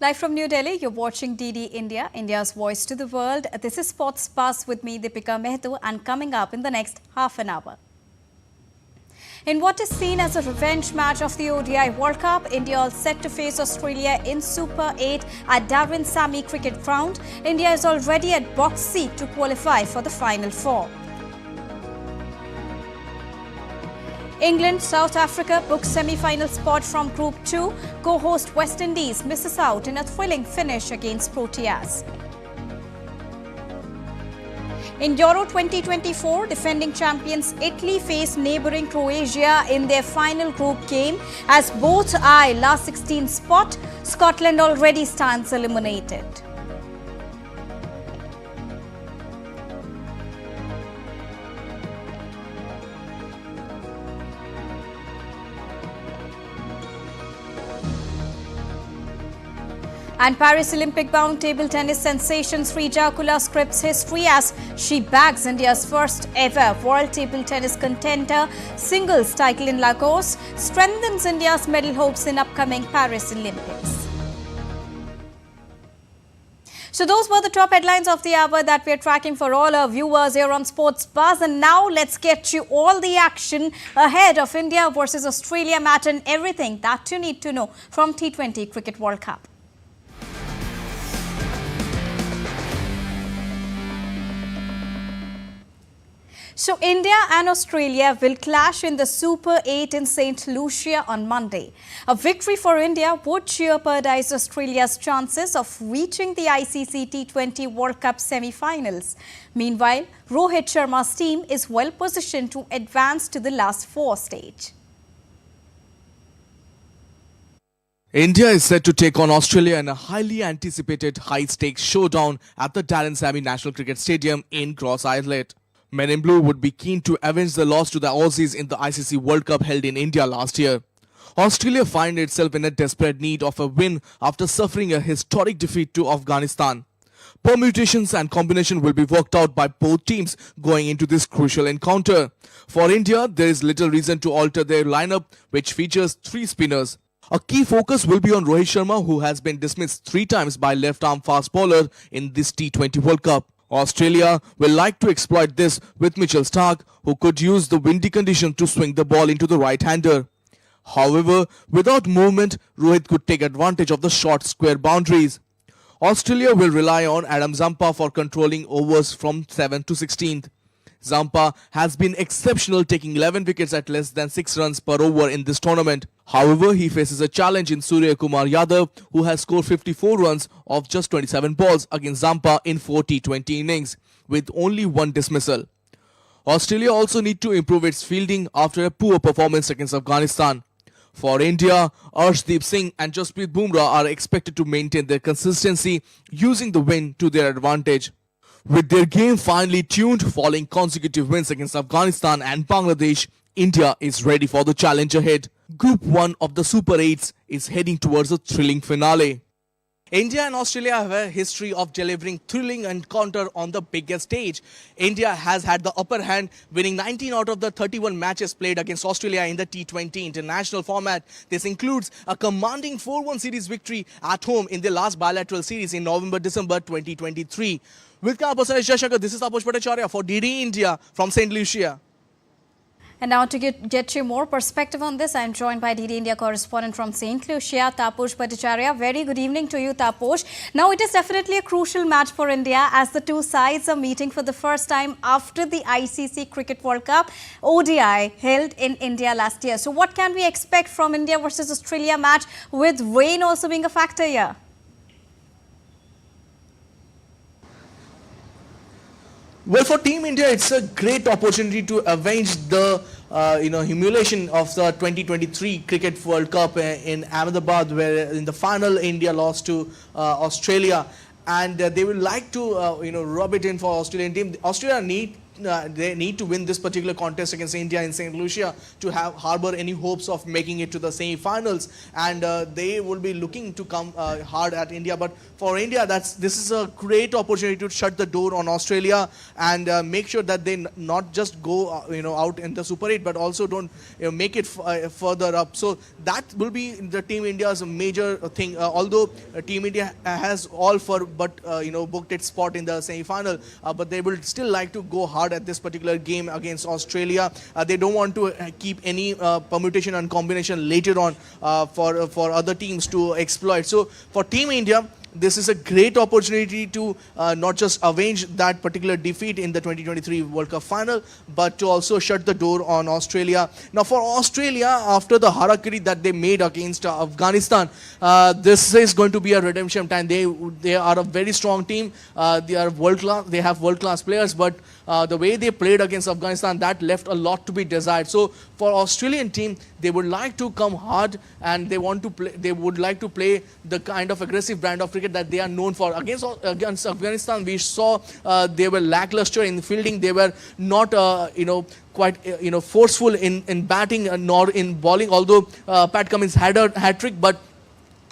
Live from New Delhi, you're watching DD India, India's voice to the world. This is Sports Buzz with me, Deepika Mehtu, and coming up in the next half an hour. In what is seen as a revenge match of the ODI World Cup, India all set to face Australia in Super 8 at Darwin Sammy Cricket Ground. India is already at box seat to qualify for the Final Four. England, South Africa book semi-final spot from Group 2. Co-host West Indies misses out in a thrilling finish against Proteas. In Euro 2024, defending champions Italy face neighbouring Croatia in their final group game. As both eye last 16 spot, Scotland already stands eliminated. And Paris Olympic-bound table tennis sensation Srija Kula scripts history as she bags India's first ever World Table Tennis contender singles title in Lagos, strengthens India's medal hopes in upcoming Paris Olympics. So those were the top headlines of the hour that we are tracking for all our viewers here on Sports Buzz. And now let's get you all the action ahead of India versus Australia match and everything that you need to know from T20 Cricket World Cup. So India and Australia will clash in the Super 8 in St. Lucia on Monday. A victory for India would jeopardize Australia's chances of reaching the ICC T20 World Cup semi-finals. Meanwhile, Rohit Sharma's team is well positioned to advance to the last four stage. India is set to take on Australia in a highly anticipated high-stakes showdown at the Darwin Sammy National Cricket Stadium in Cross Islet. Men in Blue would be keen to avenge the loss to the Aussies in the ICC World Cup held in India last year. Australia finds itself in a desperate need of a win after suffering a historic defeat to Afghanistan. Permutations and combination will be worked out by both teams going into this crucial encounter. For India, there is little reason to alter their lineup, which features three spinners. A key focus will be on Rohit Sharma, who has been dismissed 3 times by left-arm fast bowler in this T20 World Cup. Australia will like to exploit this with Mitchell Starc, who could use the windy condition to swing the ball into the right-hander. However, without movement, Rohit could take advantage of the short square boundaries. Australia will rely on Adam Zampa for controlling overs from 7th to 16th. Zampa has been exceptional, taking 11 wickets at less than 6 runs per over in this tournament. However, he faces a challenge in Surya Kumar Yadav, who has scored 54 runs off just 27 balls against Zampa in 4 T20 innings, with only 1 dismissal. Australia also need to improve its fielding after a poor performance against Afghanistan. For India, Arshdeep Singh and Jasprit Bumrah are expected to maintain their consistency, using the win to their advantage. With their game finely tuned following consecutive wins against Afghanistan and Bangladesh, India is ready for the challenge ahead. Group 1 of the Super 8s is heading towards a thrilling finale. India and Australia have a history of delivering thrilling encounter on the biggest stage. India has had the upper hand, winning 19 out of the 31 matches played against Australia in the T20 international format. This includes a commanding 4-1 series victory at home in their last bilateral series in November-December 2023. With Prasar Bharati, this is Taposh Bhattacharya for DD India from St. Lucia. And now to get you more perspective on this, I am joined by DD India correspondent from St. Lucia, Taposh Bhattacharya. Very good evening to you, Taposh. Now, it is definitely a crucial match for India as the two sides are meeting for the first time after the ICC Cricket World Cup ODI held in India last year. So what can we expect from India versus Australia match, with rain also being a factor here? Well, for Team India, it's a great opportunity to avenge the humiliation of the 2023 Cricket World Cup in Ahmedabad, where in the final India lost to Australia, and they would like to rub it in for Australian team. Australia need to win this particular contest against India in St. Lucia to harbor any hopes of making it to the semi-finals, and they will be looking to come hard at India. But for India, this is a great opportunity to shut the door on Australia and make sure that they not just go out in the Super 8, but also don't make it further up. So that will be the Team India's major thing. Although Team India has all for but booked its spot in the semi-final, but they will still like to go hard at this particular game against Australia. They don't want to keep any permutation and combination later on for other teams to exploit. So for Team India, this is a great opportunity to not just avenge that particular defeat in the 2023 World Cup final, but to also shut the door on Australia. Now, for Australia, after the harakiri that they made against Afghanistan, this is going to be a redemption time. They are a very strong team. They are world class. They have world class players, but the way they played against Afghanistan, that left a lot to be desired. So for Australian team, they would like to come hard, and they want to play. They would like to play the kind of aggressive brand of cricket that they are known for. Against Afghanistan, we saw they were lackluster in fielding. They were not quite forceful in batting nor in bowling. Although Pat Cummins had a hat-trick, but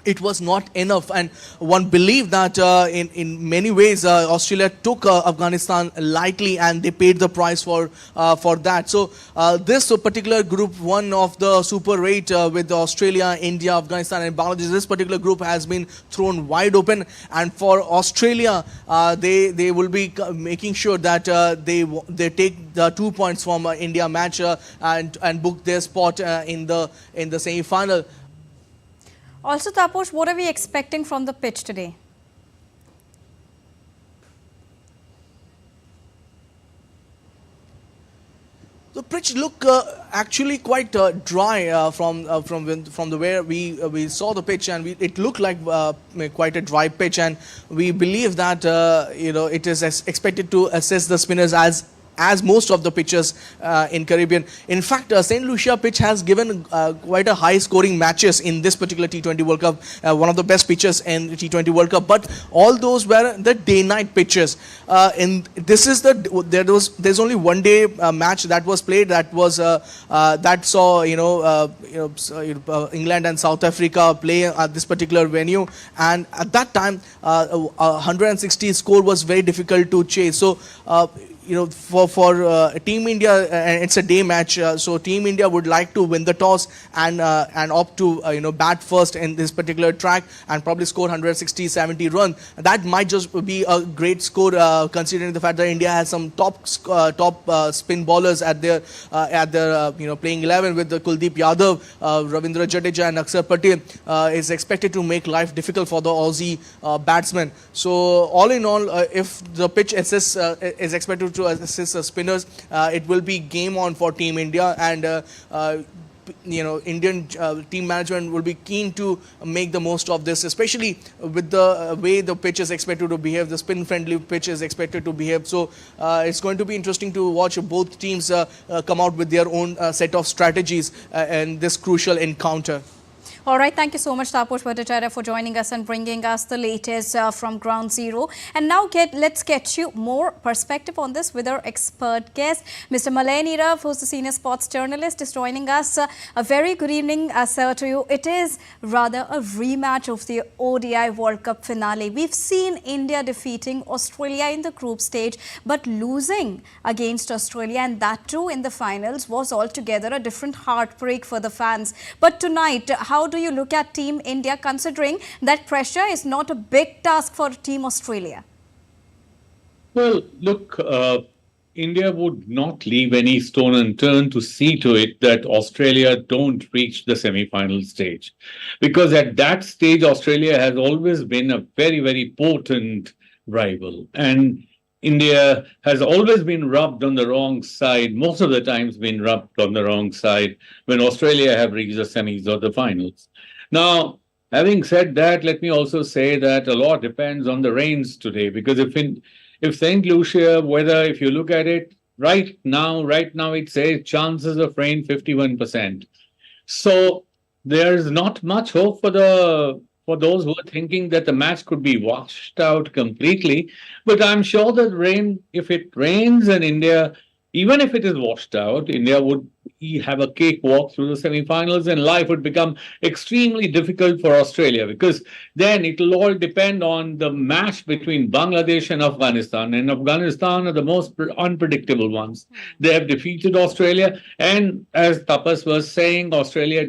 it was not enough, and one believed that in many ways Australia took Afghanistan lightly, and they paid the price for that. So this particular group, one of the Super 8 with Australia, India, Afghanistan and Bangladesh, this particular group has been thrown wide open, and for Australia they will be making sure that they take the 2 points from India match and book their spot in the semi-final. Also, Taposh, what are we expecting from the pitch today? The pitch look actually quite dry from the where we saw the pitch, and it looked like quite a dry pitch, and we believe that it is expected to assess the spinners as most of the pitches in Caribbean. In fact, St. Lucia pitch has given quite a high scoring matches in this particular T20 World Cup, one of the best pitches in the T20 World Cup, but all those were the day-night pitches. There's only one day match that was played, that was that saw England and South Africa play at this particular venue, and at that time 160 score was very difficult to chase. So for Team India, it's a day match, so Team India would like to win the toss and opt to bat first in this particular track and probably score 160-70 runs. That might just be a great score considering the fact that India has some top spin bowlers at their playing 11 with the Kuldeep Yadav, Ravindra Jadeja and Akshar Patel is expected to make life difficult for the Aussie batsmen. So all in all, if the pitch is expected to assist the spinners, it will be game on for Team India, and Indian team management will be keen to make the most of this, especially with the way the pitch is expected to behave, the spin-friendly pitch is expected to behave. So it's going to be interesting to watch both teams come out with their own set of strategies in this crucial encounter. All right, thank you so much, Taposh Bhattacharya, for joining us and bringing us the latest from Ground Zero. And now let's get you more perspective on this with our expert guest. Mr. Malay Nirav, who's the senior sports journalist, is joining us. A very good evening, sir, to you. It is rather a rematch of the ODI World Cup finale. We've seen India defeating Australia in the group stage, but losing against Australia, and that too in the finals, was altogether a different heartbreak for the fans. But tonight, how do you look at Team India, considering that pressure is not a big task for Team Australia? Well, look, India would not leave any stone unturned to see to it that Australia don't reach the semi-final stage. Because at that stage, Australia has always been a very, very potent rival. And India has always been rubbed on the wrong side, most of the times been rubbed on the wrong side when Australia have reached the semis or the finals. Now, having said that, let me also say that a lot depends on the rains today, because if St. Lucia, if you look at it right now it says chances of rain 51%. So there's not much hope for the for those who are thinking that the match could be washed out completely. But I'm sure that if it rains and India, even if it is washed out, India would have a cakewalk through the semi-finals, and life would become extremely difficult for Australia, because then it will all depend on the match between Bangladesh and Afghanistan. And Afghanistan are the most unpredictable ones. They have defeated Australia, and as Tapas was saying, Australia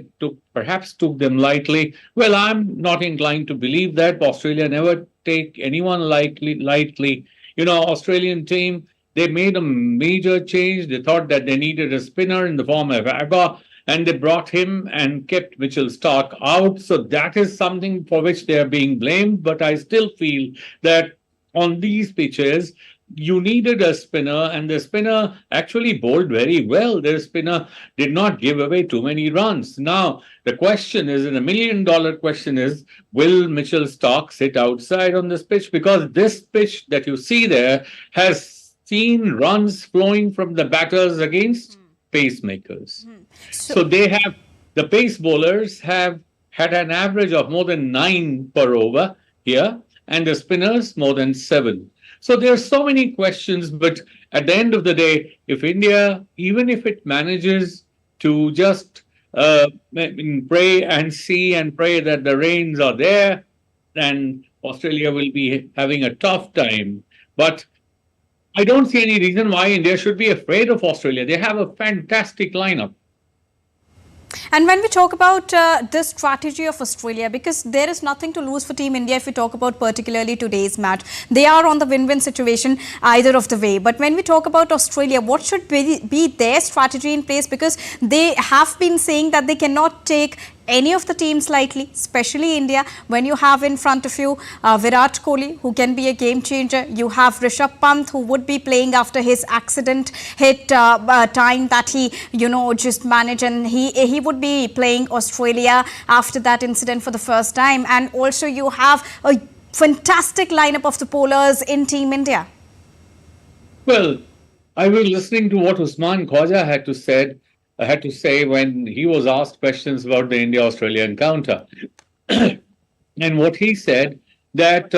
perhaps took them lightly. Well, I'm not inclined to believe that. Australia never take anyone lightly. You know, Australian team, they made a major change. They thought that they needed a spinner in the form of Aga, and they brought him and kept Mitchell Starc out. So that is something for which they are being blamed. But I still feel that on these pitches, you needed a spinner, and the spinner actually bowled very well. Their spinner did not give away too many runs. Now, the question is, and $1 million question is, will Mitchell Starc sit outside on this pitch? Because this pitch that you see there has seen runs flowing from the batters against pacemakers. So the pace bowlers have had an average of more than 9 per over here, and the spinners more than 7. So there are so many questions, but at the end of the day, if India, even if it manages to just pray and see and pray that the rains are there, then Australia will be having a tough time. But I don't see any reason why India should be afraid of Australia. They have a fantastic lineup. And when we talk about this strategy of Australia, because there is nothing to lose for Team India if we talk about particularly today's match. They are on the win-win situation either of the way. But when we talk about Australia, what should be their strategy in place? Because they have been saying that they cannot take any of the teams lightly, especially India. When you have in front of you Virat Kohli, who can be a game changer. You have Rishabh Pant, who would be playing after his accident hit time that he, just managed, and he would be playing Australia after that incident for the first time. And also you have a fantastic lineup of the bowlers in Team India. Well, I was listening to what Usman Khwaja had to say when he was asked questions about the India-Australia encounter. And what he said that,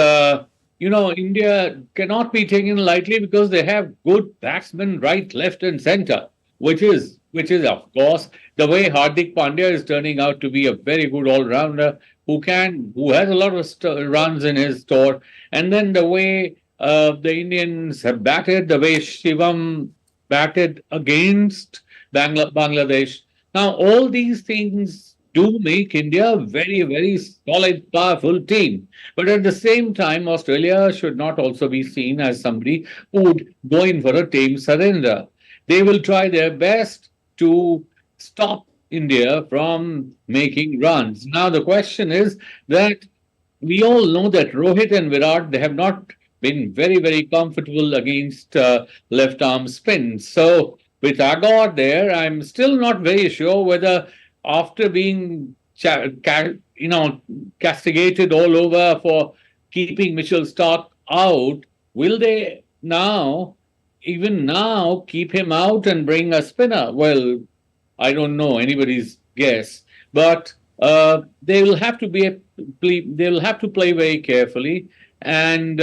India cannot be taken lightly because they have good batsmen right, left and center, which is, of course, the way Hardik Pandya is turning out to be a very good all-rounder who has a lot of runs in his store. And then the way the Indians have batted, the way Shivam batted against Bangladesh. Now, all these things do make India a very, very solid, powerful team. But at the same time, Australia should not also be seen as somebody who would go in for a tame surrender. They will try their best to stop India from making runs. Now, the question is that we all know that Rohit and Virat, they have not been very, very comfortable against left-arm spin. So, with Agar there, I'm still not very sure whether after being castigated all over for keeping Mitchell Starc out, will they even now, keep him out and bring a spinner? Well, I don't know, anybody's guess. But they will have to play very carefully, and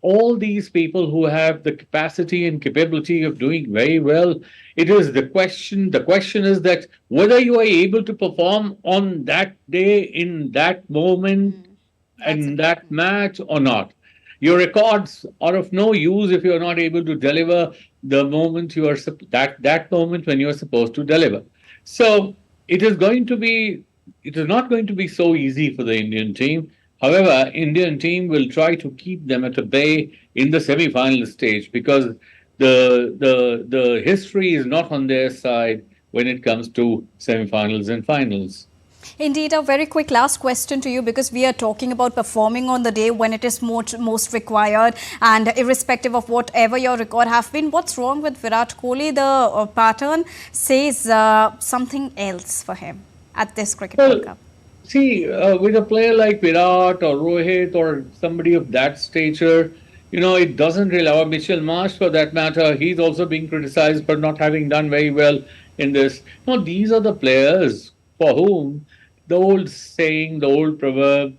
all these people who have the capacity and capability of doing very well, it is the question. The question is that whether you are able to perform on that day, in that moment, and that match or not. Your records are of no use if you are not able to deliver the moment you are that moment when you are supposed to deliver. So it is not going to be so easy for the Indian team. However, Indian team will try to keep them at bay in the semi-final stage because the history is not on their side when it comes to semi-finals and finals. Indeed, a very quick last question to you, because we are talking about performing on the day when it is most required, and irrespective of whatever your record have been. What's wrong with Virat Kohli? The pattern says something else for him at this Cricket World Cup. See, with a player like Virat or Rohit or somebody of that stature, it doesn't really, or Mitchell Marsh for that matter, he's also being criticized for not having done very well in this. These are the players for whom the old saying, the old proverb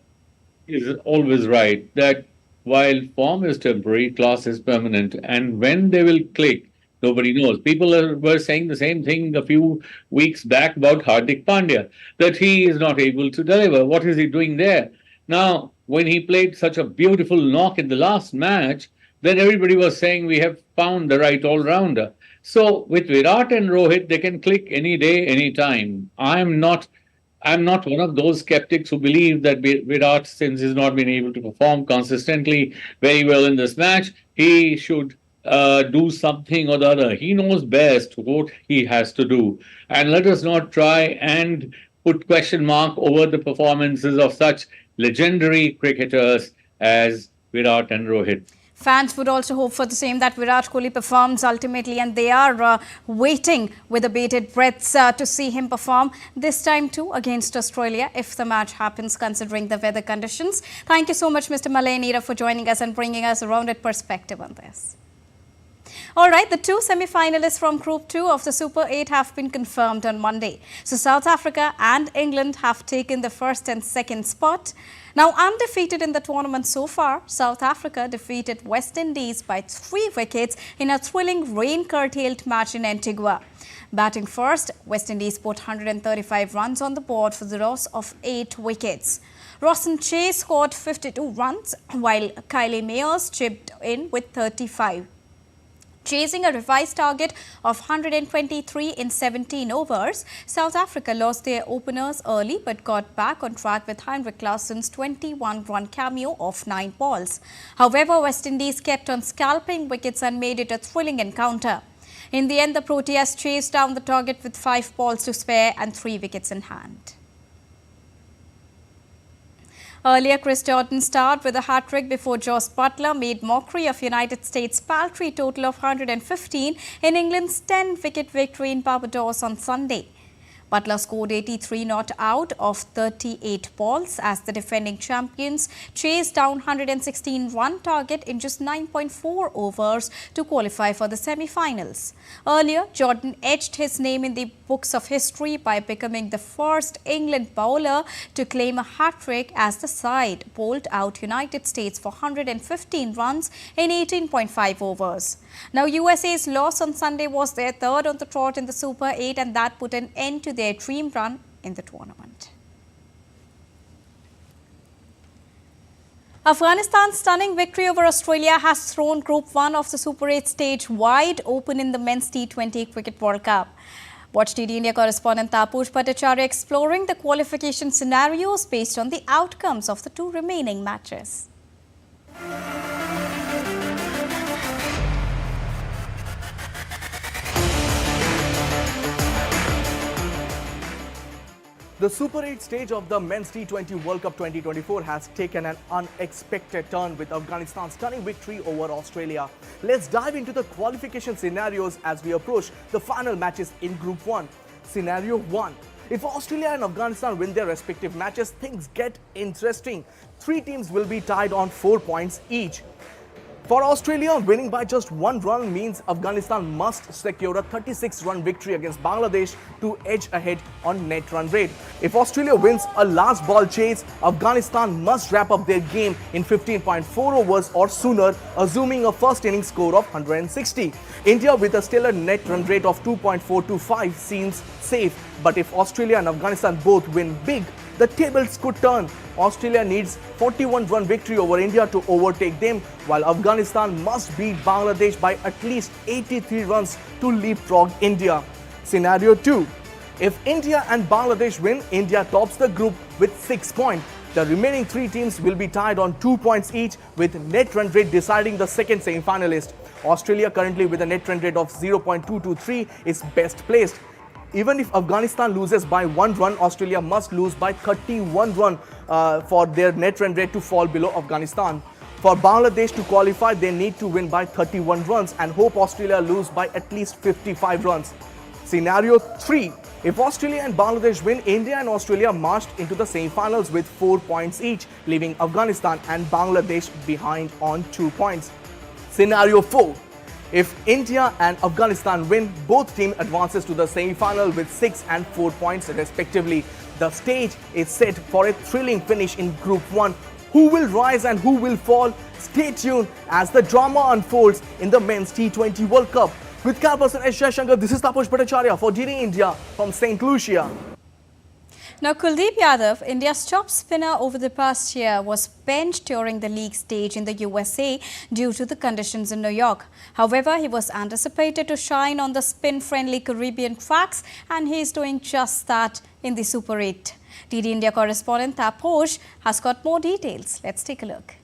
is always right that while form is temporary, class is permanent. And when they will click, nobody knows. Were saying the same thing a few weeks back about Hardik Pandya, that he is not able to deliver. What is he doing there? Now, when he played such a beautiful knock in the last match, then everybody was saying we have found the right all rounder. So with Virat and Rohit, they can click any day, any time. I'm not one of those skeptics who believe that Virat, since he's not been able to perform consistently very well in this match, he should do something or the other. He knows best what he has to do. And let us not try and put question mark over the performances of such legendary cricketers as Virat and Rohit. Fans would also hope for the same, that Virat Kohli performs ultimately, and they are waiting with bated breaths to see him perform this time too against Australia if the match happens, considering the weather conditions. Thank you so much, Mr. Malay Neera, for joining us and bringing us a rounded perspective on this. All right, the two semi-finalists from Group 2 of the Super 8 have been confirmed on Monday. So South Africa and England have taken the first and second spot. Now undefeated in the tournament so far, South Africa defeated West Indies by 3 wickets in a thrilling rain-curtailed match in Antigua. Batting first, West Indies put 135 runs on the board for the loss of 8 wickets. Rawson Chase scored 52 runs, while Kylie Mayers chipped in with 35. Chasing a revised target of 123 in 17 overs, South Africa lost their openers early but got back on track with Heinrich Klaasen's 21-run cameo of 9 balls. However, West Indies kept on scalping wickets and made it a thrilling encounter. In the end, the Proteas chased down the target with 5 balls to spare and 3 wickets in hand. Earlier, Chris Jordan starred with a hat-trick before Jos Buttler made mockery of United States' paltry total of 115 in England's 10-wicket victory in Barbados on Sunday. Buttler scored 83 not out of 38 balls as the defending champions chased down 116-run target in just 9.4 overs to qualify for the semi-finals. Earlier, Jordan etched his name in the books of history by becoming the first England bowler to claim a hat-trick as the side bowled out United States for 115 runs in 18.5 overs. Now, USA's loss on Sunday was their third on the trot in the Super 8, and that put an end to their dream run in the tournament. Afghanistan's stunning victory over Australia has thrown Group 1 of the Super 8 stage wide open in the Men's T20 Cricket World Cup. Watch DD India correspondent Taposh Bhattacharya exploring the qualification scenarios based on the outcomes of the 2 remaining matches. The Super 8 stage of the Men's T20 World Cup 2024 has taken an unexpected turn with Afghanistan's stunning victory over Australia. Let's dive into the qualification scenarios as we approach the final matches in Group 1. Scenario 1. If Australia and Afghanistan win their respective matches, things get interesting. 3 teams will be tied on 4 points each. For Australia, winning by just 1 run means Afghanistan must secure a 36-run victory against Bangladesh to edge ahead on net run rate. If Australia wins a last ball chase, Afghanistan must wrap up their game in 15.4 overs or sooner, assuming a first innings score of 160. India, with a stellar net run rate of 2.425, seems safe. But if Australia and Afghanistan both win big, the tables could turn. Australia needs 41-run victory over India to overtake them, while Afghanistan must beat Bangladesh by at least 83 runs to leapfrog India. Scenario 2. If India and Bangladesh win, India tops the group with 6 points. The remaining 3 teams will be tied on 2 points each, with net run rate deciding the second semi-finalist. Australia, currently with a net run rate of 0.223, is best placed. Even if Afghanistan loses by 1 run, Australia must lose by 31 run for their net run rate to fall below Afghanistan. For Bangladesh to qualify, they need to win by 31 runs and hope Australia lose by at least 55 runs. Scenario 3. If Australia and Bangladesh win, India and Australia marched into the semi-finals with 4 points each, leaving Afghanistan and Bangladesh behind on 2 points. Scenario 4. If India and Afghanistan win, both teams advances to the semi-final with 6 and 4 points respectively. The stage is set for a thrilling finish in Group 1. Who will rise and who will fall? Stay tuned as the drama unfolds in the Men's T20 World Cup. With camera person S. Shankar, this is Taposh Bhattacharya for DD India from St. Lucia. Now, Kuldeep Yadav, India's top spinner over the past year, was benched during the league stage in the USA due to the conditions in New York. However, he was anticipated to shine on the spin-friendly Caribbean tracks, and he is doing just that in the Super 8. DD India correspondent Taposh has got more details. Let's take a look.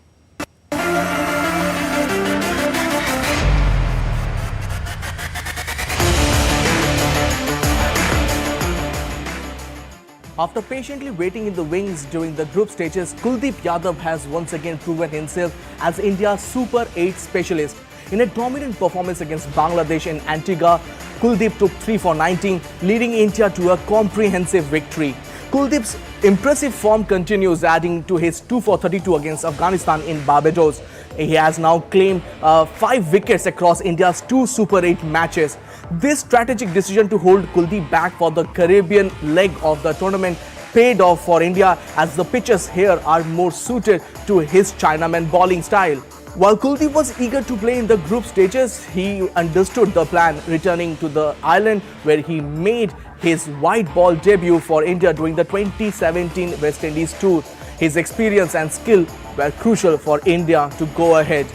After patiently waiting in the wings during the group stages, Kuldeep Yadav has once again proven himself as India's Super 8 specialist. In a dominant performance against Bangladesh in Antigua, Kuldeep took 3 for 19, leading India to a comprehensive victory. Kuldeep's impressive form continues, adding to his 2 for 32 against Afghanistan in Barbados. He has now claimed 5 wickets across India's 2 Super 8 matches. This strategic decision to hold Kuldeep back for the Caribbean leg of the tournament paid off for India, as the pitches here are more suited to his Chinaman bowling style. While Kuldeep was eager to play in the group stages, he understood the plan, returning to the island where he made his white ball debut for India during the 2017 West Indies tour. His experience and skill were crucial for India to go ahead.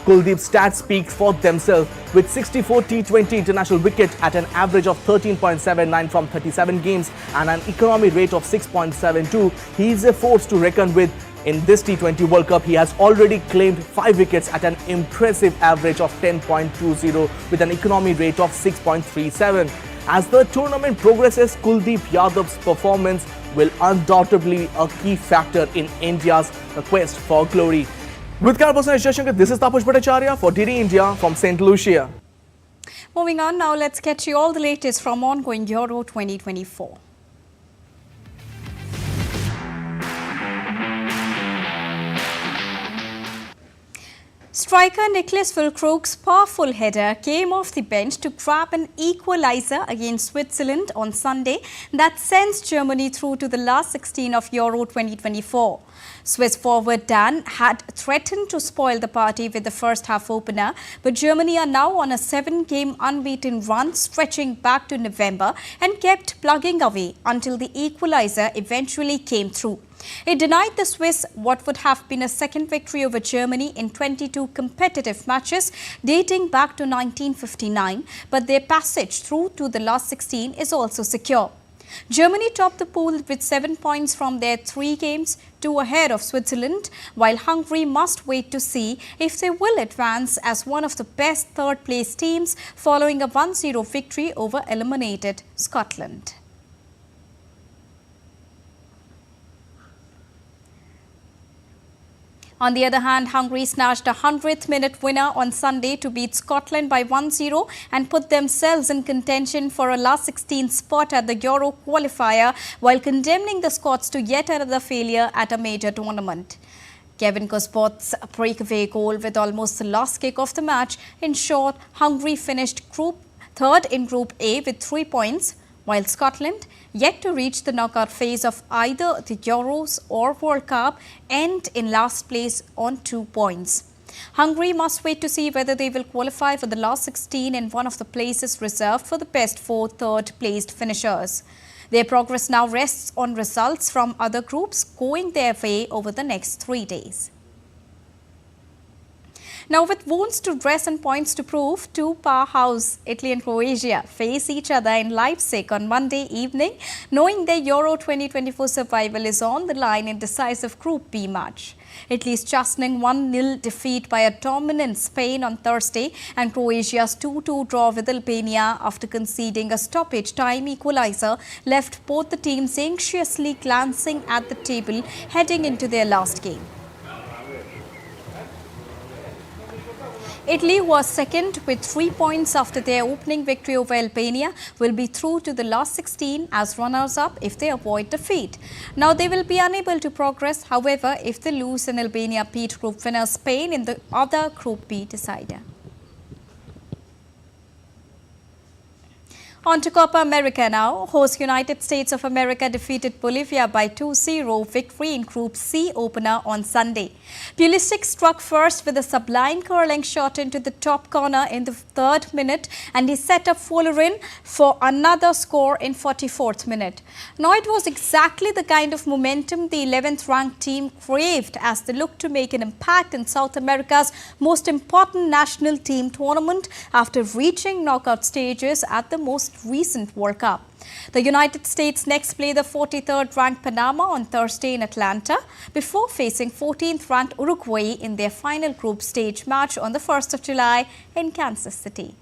Kuldeep's stats speak for themselves. With 64 T20 international wickets at an average of 13.79 from 37 games and an economy rate of 6.72, he is a force to reckon with. In this T20 World Cup, he has already claimed 5 wickets at an impressive average of 10.20 with an economy rate of 6.37. As the tournament progresses, Kuldeep Yadav's performance will undoubtedly be a key factor in India's quest for glory. With camera person S. Shankar, this is Taposh Bhattacharya for DD India from St. Lucia. Moving on now, let's get you all the latest from ongoing Euro 2024. Striker Nicholas Füllkrug's powerful header came off the bench to grab an equaliser against Switzerland on Sunday that sends Germany through to the last 16 of Euro 2024. Swiss forward Dan had threatened to spoil the party with the first half opener, but Germany are now on a 7-game unbeaten run stretching back to November and kept plugging away until the equaliser eventually came through. It denied the Swiss what would have been a second victory over Germany in 22 competitive matches dating back to 1959, but their passage through to the last 16 is also secure. Germany topped the pool with 7 points from their 3 games, 2 ahead of Switzerland, while Hungary must wait to see if they will advance as one of the best third-place teams following a 1-0 victory over eliminated Scotland. On the other hand, Hungary snatched a 100th-minute winner on Sunday to beat Scotland by 1-0 and put themselves in contention for a last 16 spot at the Euro qualifier, while condemning the Scots to yet another failure at a major tournament. Kevin Cosbot's breakaway goal with almost the last kick of the match ensured Hungary finished third in Group A with 3 points, while Scotland, yet to reach the knockout phase of either the Euros or World Cup, end in last place on 2 points. Hungary must wait to see whether they will qualify for the last 16 in one of the places reserved for the best 4 third-placed finishers. Their progress now rests on results from other groups going their way over the next 3 days. Now, with wounds to dress and points to prove, 2 powerhouse Italy and Croatia face each other in Leipzig on Monday evening, knowing their Euro 2024 survival is on the line in decisive Group B match. Italy's chastening 1-0 defeat by a dominant Spain on Thursday and Croatia's 2-2 draw with Albania after conceding a stoppage time equaliser left both the teams anxiously glancing at the table heading into their last game. Italy was second with 3 points after their opening victory over Albania, will be through to the last 16 as runners-up if they avoid defeat. Now they will be unable to progress, however, if they lose and Albania beat group winner Spain in the other Group B decider. On to Copa America now. Host United States of America defeated Bolivia by 2-0 victory in Group C opener on Sunday. Pulisic struck first with a sublime curling shot into the top corner in the 3rd minute, and he set up Fullerin for another score in 44th minute. Now it was exactly the kind of momentum the 11th ranked team craved as they looked to make an impact in South America's most important national team tournament after reaching knockout stages at the most recent World Cup. The United States next play the 43rd ranked Panama on Thursday in Atlanta before facing 14th ranked Uruguay in their final group stage match on the 1st of July in Kansas City.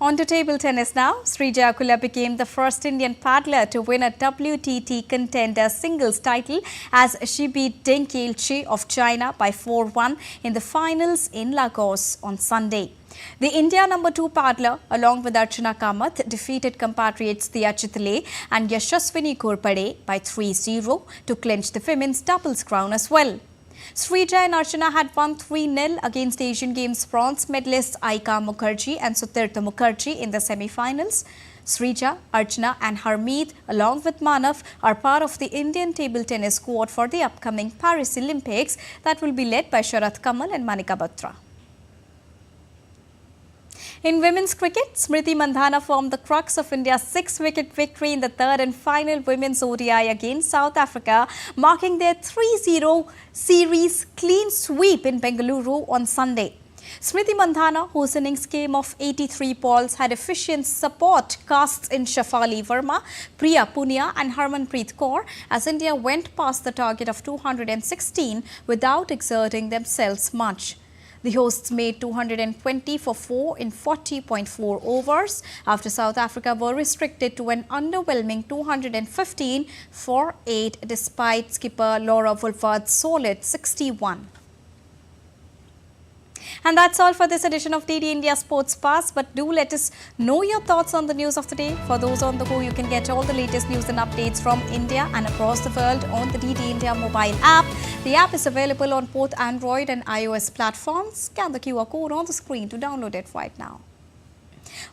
On to table tennis now. Srija Akula became the first Indian paddler to win a WTT contender singles title as she beat Deng Yilchi of China by 4-1 in the finals in Lagos on Sunday. The India number 2 paddler, along with Archana Kamath, defeated compatriots Diya Chitale and Yashaswini Ghorpade by 3-0 to clinch the women's doubles crown as well. Srija and Archana had won 3-0 against Asian Games bronze medalists Aika Mukherjee and Sutirtha Mukherjee in the semi-finals. Srija, Archana and Harmeet, along with Manav, are part of the Indian table tennis squad for the upcoming Paris Olympics that will be led by Sharat Kamal and Manika Batra. In women's cricket, Smriti Mandhana formed the crux of India's 6-wicket victory in the 3rd and final women's ODI against South Africa, marking their 3-0 series clean sweep in Bengaluru on Sunday. Smriti Mandhana, whose innings came off 83 balls, had efficient support casts in Shafali Verma, Priya Punia and Harmanpreet Kaur as India went past the target of 216 without exerting themselves much. The hosts made 220 for 4 in 40.4 overs after South Africa were restricted to an underwhelming 215 for 8 despite skipper Laura Wolfard's solid 61. And that's all for this edition of DD India Sports Buzz. But do let us know your thoughts on the news of the day. For those on the go, you can get all the latest news and updates from India and across the world on the DD India mobile app. The app is available on both Android and iOS platforms. Scan the QR code on the screen to download it right now.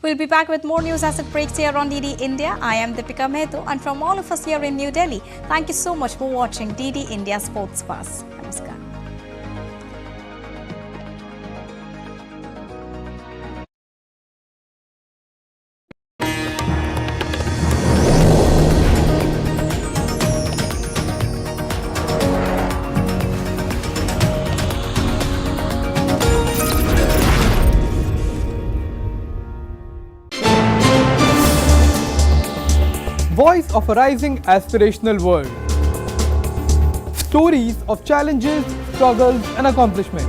We'll be back with more news as it breaks here on DD India. I am Deepika Mehto, and from all of us here in New Delhi, thank you so much for watching DD India Sports Buzz. Namaskar. Voice of a rising aspirational world. Stories of challenges, struggles and accomplishment.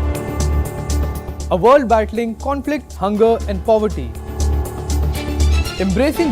A world battling conflict, hunger and poverty. Embracing